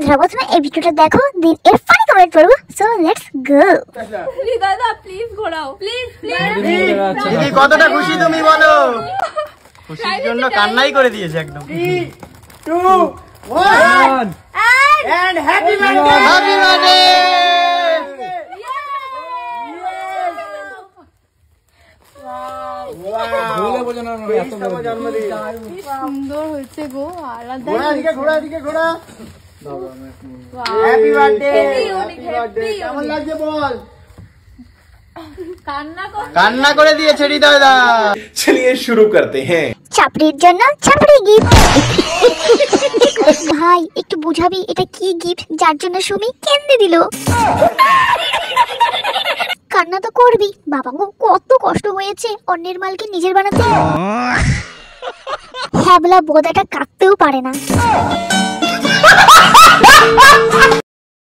বন্ধুরা প্রথমে এই ভিডিওটা দেখো, দিন এর ফানি কমেন্ট করবো। So let's go. দাদা প্লিজ ঘোরাও, প্লিজ প্লিজ। দিদি কতটা খুশি তুমি বলো? খুশির জন্য কান্নাই করে দিয়েছে একদম। 3 2 1 and happy birthday. Happy birthday. সুন্দর হয়েছে গো, আলাদা। ঘোড়া হ্যাপি বার্থডে। কেমন লাগছে বল? কান্না করে দিয়েছে হৃদয় দা। चलिए शुरू करते हैं। চাপড়ির জন্য চাপড়ি গিফট। ভাই একটু বুঝাবি এটা কি গিফট যার জন্য সুমি কেন্দে দিল? কান্না তো করবি, বাবা গো কত কষ্ট হয়েছে অন্যের মালকে নিজের বানাতে। হ্যাবলা বোদাটা কাঁদতেও পারে না।